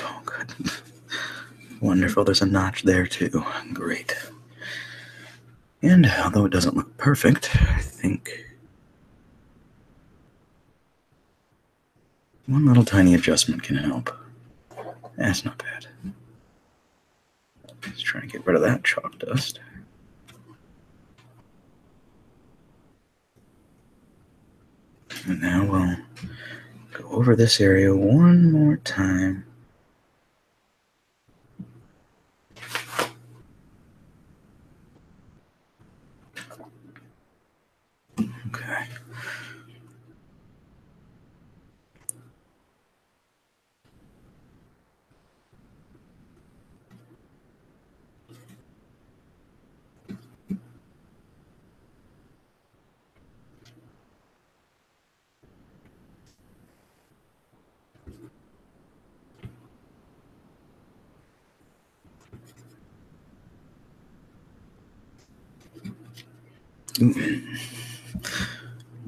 Oh, good. Wonderful, there's a notch there too. Great. And although it doesn't look perfect, I think one little tiny adjustment can help. That's not bad. Let's try and get rid of that chalk dust. And now we'll go over this area one more time. Okay.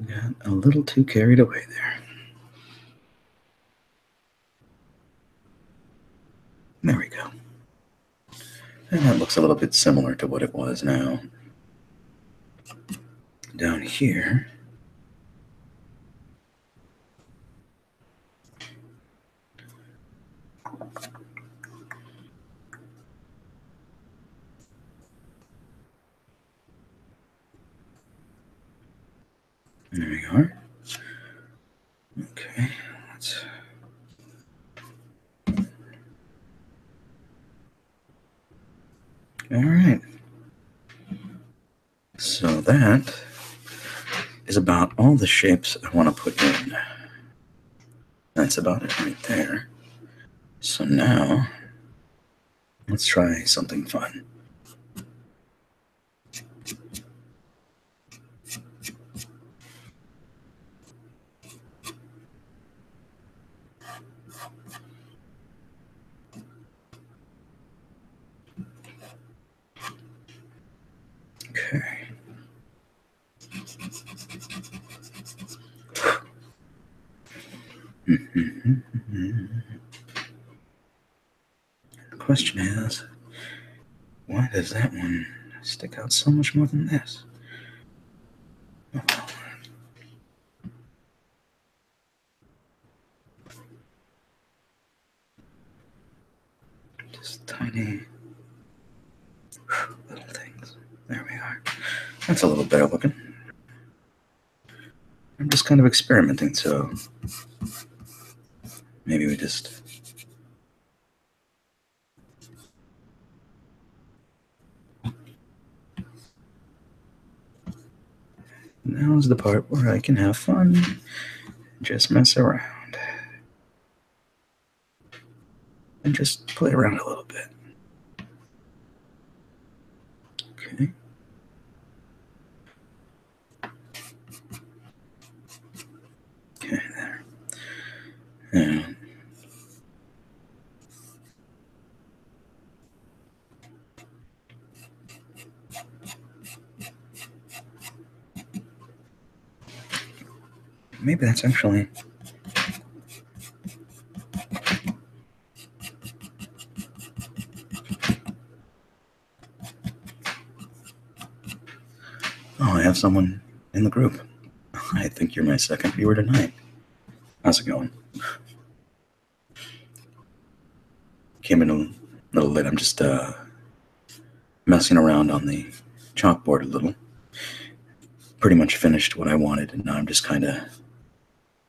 Got a little too carried away there. There we go. And that looks a little bit similar to what it was now. Down here. There we are. Okay, let's. All right. So that is about all the shapes I want to put in. That's about it right there. So now, let's try something fun. Okay. The question is, why does that one stick out so much more than this? Oh, well. Just tiny little things. There we are. That's a little better looking. I'm just kind of experimenting, so maybe we just. Now's the part where I can have fun, just mess around, and just play around a little bit. Okay. Okay, there. And maybe that's actually. Oh, I have someone in the group. I think you're my second viewer tonight. How's it going? Came in a little late. I'm just messing around on the chalkboard a little. Pretty much finished what I wanted, and now I'm just kind of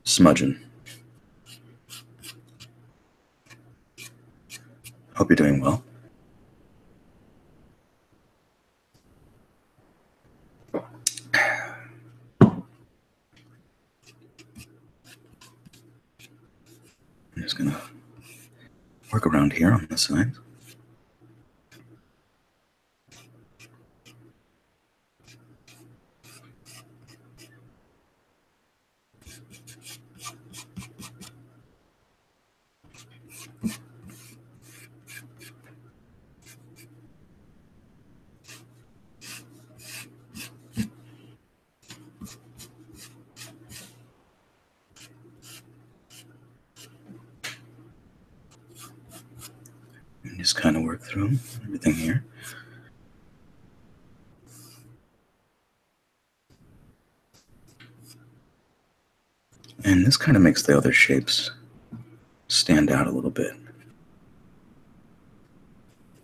smudging. Hope you're doing well. I'm just gonna work around here on this side. And just kind of work through everything here. And this kind of makes the other shapes stand out a little bit.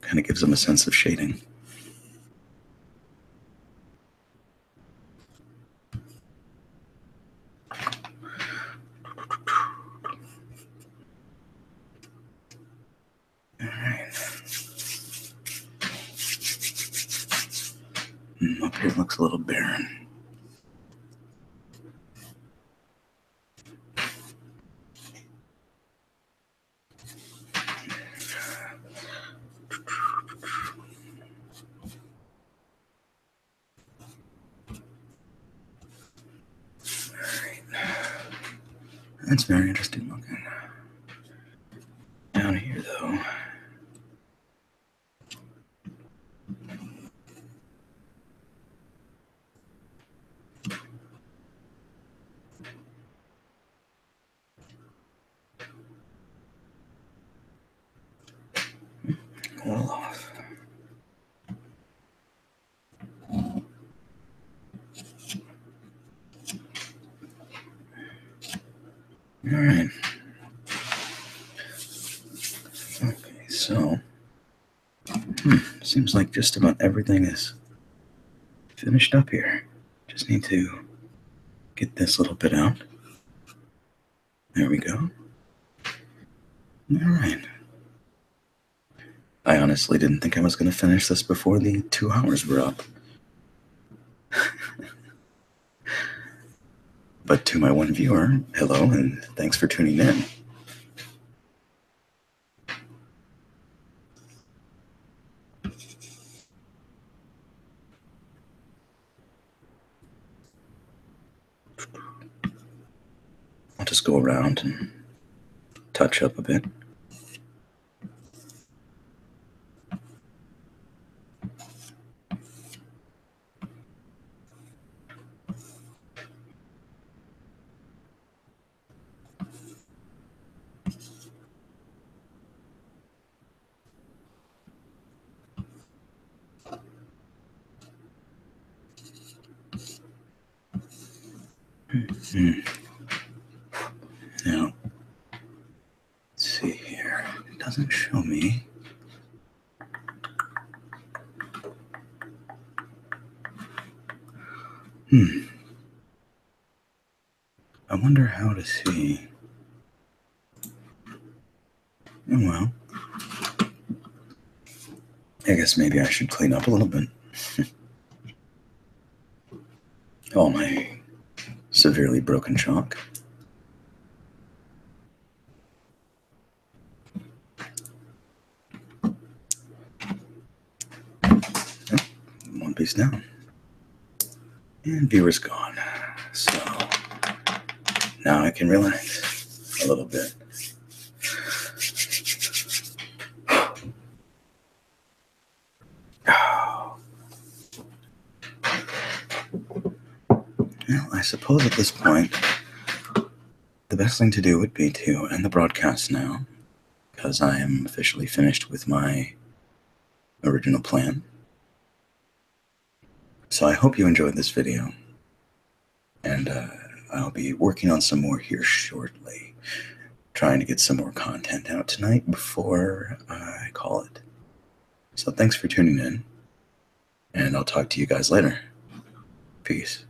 Kind of gives them a sense of shading. Up here it looks a little barren. That's very interesting looking. Down here, though. A little off. All right. Okay, so seems like just about everything is finished up here. Just need to get this little bit out. There we go. All right. I honestly didn't think I was going to finish this before the 2 hours were up. But to my one viewer, hello, and thanks for tuning in. I'll just go around and touch up a bit. Now, let's see here. It doesn't show me. I wonder how to see. Oh, well. I guess maybe I should clean up a little bit. All my severely broken chalk. One piece down. And viewer's gone. So now I can relax a little bit. Well, I suppose at this point, the best thing to do would be to end the broadcast now, because I am officially finished with my original plan. So I hope you enjoyed this video, and I'll be working on some more here shortly, trying to get some more content out tonight before I call it. So thanks for tuning in, and I'll talk to you guys later. Peace.